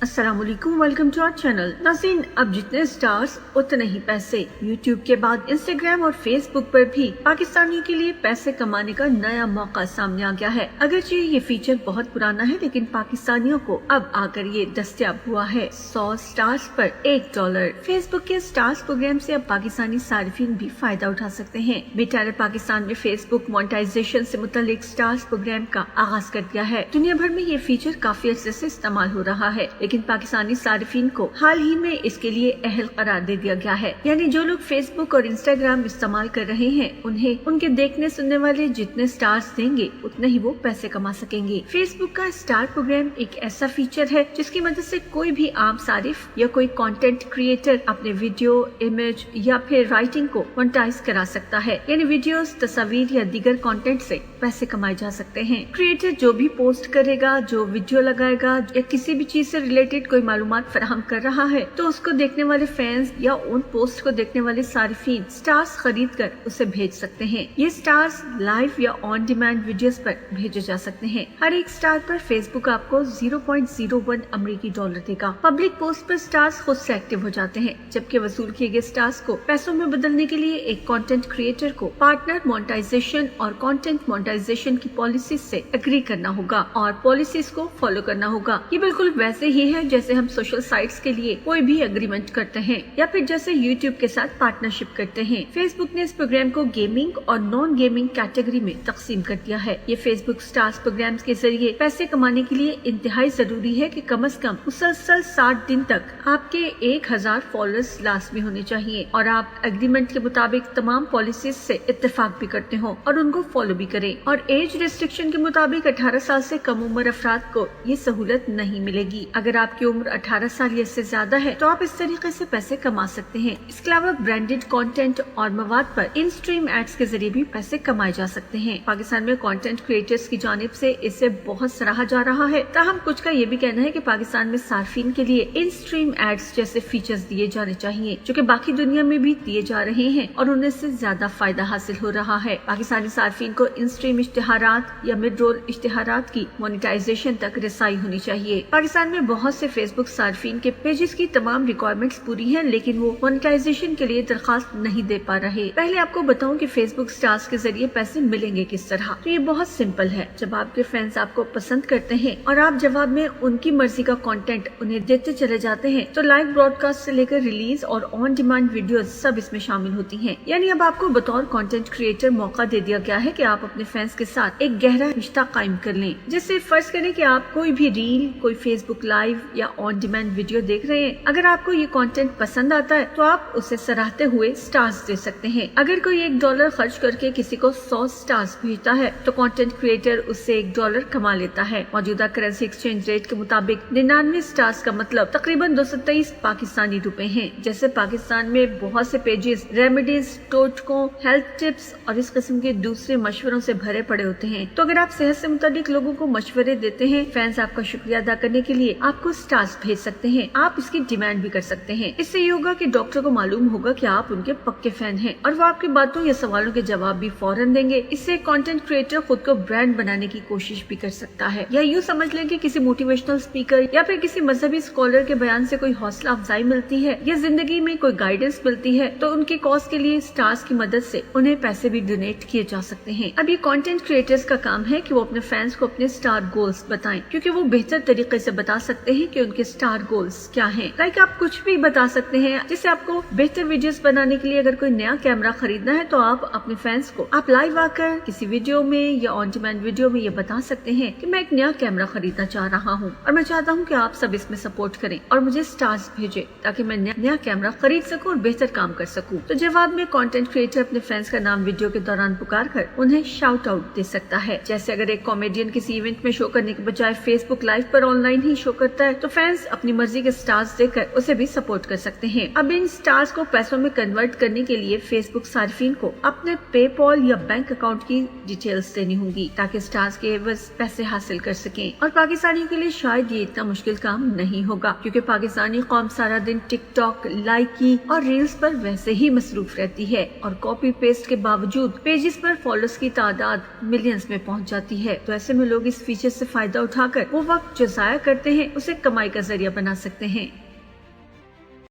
अस्सलाम वालेकुम, welcome to our channel. नाज़रीन, अब जितने स्टार्स उतने ही पैसे। यूट्यूब के बाद इंस्टाग्राम और फेसबुक पर भी पाकिस्तानियों के लिए पैसे कमाने का नया मौका सामने आ गया है। अगरचे ये फीचर बहुत पुराना है, लेकिन पाकिस्तानियों को अब आकर ये दस्तयाब हुआ है। 100 स्टार्स पर $1। फेसबुक के स्टार्स प्रोग्राम से अब पाकिस्तानी सारिफिन भी फायदा उठा सकते हैं। मेटा ने पाकिस्तान में फेसबुक मोनेटाइजेशन से मुतालिक स्टार्स प्रोग्राम का आगाज कर दिया है। दुनिया भर में ये फीचर काफी अर्से से इस्तेमाल हो रहा है, लेकिन पाकिस्तानी सारिफिन को हाल ही में इसके लिए अहल करार दे दिया गया है। यानी जो लोग फेसबुक और इंस्टाग्राम इस्तेमाल कर रहे हैं, उन्हें उनके देखने सुनने वाले जितने स्टार्स देंगे उतने ही वो पैसे कमा सकेंगे। फेसबुक का स्टार प्रोग्राम एक ऐसा फीचर है जिसकी मदद से कोई भी आम सारिफ या कोई कंटेंट क्रिएटर अपने वीडियो, इमेज या फिर राइटिंग को मोनेटाइज करा सकता है। यानी वीडियोस, तस्वीर या दीगर कंटेंट से पैसे कमाए जा सकते हैं। क्रिएटर जो भी पोस्ट करेगा, जो वीडियो लगाएगा या किसी भी चीज से रिलेटेड कोई मालूमात फराहम कर रहा है, तो उसको देखने वाले फैंस या उन पोस्ट को देखने वाले सारिफीन स्टार्स खरीद कर उसे भेज सकते हैं। ये स्टार्स लाइव या ऑन डिमांड वीडियोस पर भेजे जा सकते हैं। हर एक स्टार पर फेसबुक आपको 0.01 अमेरिकी डॉलर देगा। पब्लिक पोस्ट पर स्टार्स खुद से एक्टिव हो जाते हैं, जबकि वसूल किए गए स्टार्स को पैसों में बदलने के लिए एक कंटेंट क्रिएटर को पार्टनर मोनेटाइजेशन और कंटेंट मोनेटाइजेशन की पॉलिसी से एग्री करना होगा और पॉलिसीज को फॉलो करना होगा। ये बिल्कुल वैसे ही है जैसे हम सोशल साइट्स के लिए कोई भी एग्रीमेंट करते हैं या फिर जैसे यूट्यूब के साथ पार्टनरशिप करते हैं। फेसबुक ने इस प्रोग्राम को गेमिंग और नॉन गेमिंग कैटेगरी में तकसीम कर दिया है। ये फेसबुक स्टार्स प्रोग्राम के जरिए पैसे कमाने के लिए इंतहाई जरूरी है कि कम से कम मुसलसल 60 दिन तक आपके 1000 फॉलोअर्स लाजमी होने चाहिए और आप एग्रीमेंट के मुताबिक तमाम पॉलिसीज से इत्तेफाक भी करते हो और उनको फॉलो भी करें। और एज रिस्ट्रिक्शन के मुताबिक 18 साल से कम उम्र अफराद को ये सहूलत नहीं मिलेगी। अगर आपकी उम्र 18 साल या इससे ज्यादा है तो आप इस तरीके से पैसे कमा सकते हैं। इसके अलावा ब्रांडेड कंटेंट और मवाद पर इन स्ट्रीम एड्स के जरिए भी पैसे कमाए जा सकते हैं। पाकिस्तान में कंटेंट क्रिएटर्स की जानिब से इसे बहुत सराहा जा रहा है। ताहम कुछ का ये भी कहना है कि पाकिस्तान में सार्फिन के लिए इन स्ट्रीम एड्स जैसे फीचर्स दिए जाने चाहिए, जो कि बाकी दुनिया में भी दिए जा रहे हैं और उन्हें से ज्यादा फायदा हासिल हो रहा है। पाकिस्तानी सार्फिन को इन स्ट्रीम इश्तिहारात या मिड रोल इश्तिहारात की मोनेटाइजेशन तक रसाई होनी चाहिए। पाकिस्तान में बहुत से फेसबुक सार्फिन के पेजेस की तमाम रिक्वायरमेंट्स पूरी हैं, लेकिन वो मोनेटाइजेशन के लिए दरखास्त नहीं दे पा रहे। पहले आपको बताऊं कि फेसबुक स्टार्स के जरिए पैसे मिलेंगे किस तरह। तो ये बहुत सिंपल है। जब आपके फैंस आपको पसंद करते हैं और आप जवाब में उनकी मर्जी का कंटेंट उन्हें देते चले जाते हैं, तो लाइव ब्रॉडकास्ट से लेकर रिलीज और ऑन डिमांड वीडियोस सब इसमें शामिल होती हैं। यानी अब आपको बतौर कंटेंट क्रिएटर मौका दे दिया गया है कि आप अपने फैंस के साथ एक गहरा रिश्ता कायम कर लें। जैसे फर्ज करें कि आप कोई भी रील, कोई फेसबुक लाइव या ऑन डिमांड वीडियो देख रहे हैं। अगर आपको ये कंटेंट पसंद आता है तो आप उसे सराहते हुए स्टार्स दे सकते हैं। अगर कोई $1 खर्च करके किसी को 100 स्टार्स भेजता है तो कंटेंट क्रिएटर उससे $1 कमा लेता है। मौजूदा करेंसी एक्सचेंज रेट के मुताबिक 99 स्टार्स का मतलब तकरीबन 223 पाकिस्तानी रुपए हैं। जैसे पाकिस्तान में बहुत से पेजेस रेमेडीज, टोटकों, हेल्थ टिप्स और इस किस्म के दूसरे मशवरों से भरे पड़े होते हैं। तो अगर आप सेहत से मुताबिक लोगों को मशवरे देते हैं, फैंस आपका शुक्रिया अदा करने के लिए आपको स्टार्स भेज सकते हैं। आप इसकी डिमांड भी कर सकते हैं। इससे ये होगा कि डॉक्टर को मालूम होगा कि आप उनके पक्के फैन हैं और वो आपकी बातों या सवालों के जवाब भी फौरन देंगे। इससे कंटेंट क्रिएटर खुद को ब्रांड बनाने की कोशिश भी कर सकता है। या यूँ समझ लें कि किसी मोटिवेशनल स्पीकर या फिर किसी मजहबी स्कॉलर के बयान से कोई हौसला अफजाई मिलती है या जिंदगी में कोई गाइडेंस मिलती है, तो उनके कॉज के लिए स्टार्स की मदद से उन्हें पैसे भी डोनेट किए जा सकते हैं। अब ये कंटेंट क्रिएटर्स का काम है कि वो अपने फैंस को अपने स्टार गोल्स बताएं, क्योंकि वो बेहतर तरीके से बता सकते हैं कि उनके स्टार गोल्स क्या हैं। लाइक आप कुछ भी बता सकते हैं। जैसे आपको बेहतर वीडियोस बनाने के लिए अगर कोई नया कैमरा खरीदना है तो आप अपने फैंस को आप लाइव आकर किसी वीडियो में या ऑन डिमांड वीडियो में ये बता सकते हैं कि मैं एक नया कैमरा खरीदना चाह रहा हूँ और मैं चाहता हूँ कि आप सब इसमें सपोर्ट करें और मुझे स्टार्स भेजें ताकि मैं नया कैमरा खरीद सकूँ और बेहतर काम कर सकूँ। तो जवाब में कंटेंट क्रिएटर अपने फैंस का नाम वीडियो के दौरान पुकार कर उन्हें शाउट आउट दे सकता है। जैसे अगर एक कॉमेडियन किसी इवेंट में शो करने के बजाय फेसबुक लाइव पर ऑनलाइन ही शो करता है तो फैंस अपनी मर्जी के स्टार्स देकर उसे भी सपोर्ट कर सकते हैं। अब इन स्टार्स को पैसों में कन्वर्ट करने के लिए फेसबुक सार्फिन को अपने पेपॉल या बैंक अकाउंट की डिटेल्स देनी होंगी ताकि स्टार्स के एवज पैसे हासिल कर सकें। और पाकिस्तानियों के लिए शायद ये इतना मुश्किल काम नहीं होगा, क्योंकि पाकिस्तानी कौम सारा दिन टिकटॉक, लाइकी और रील्स पर वैसे ही मसरूफ रहती है और कॉपी पेस्ट के बावजूद पेजेस पर फॉलोअर्स की तादाद मिलियंस में पहुंच जाती है। तो ऐसे में लोग इस फीचर से फायदा उठाकर वो वक्त जो जाया करते हैं उसे कमाई का जरिया बना सकते हैं।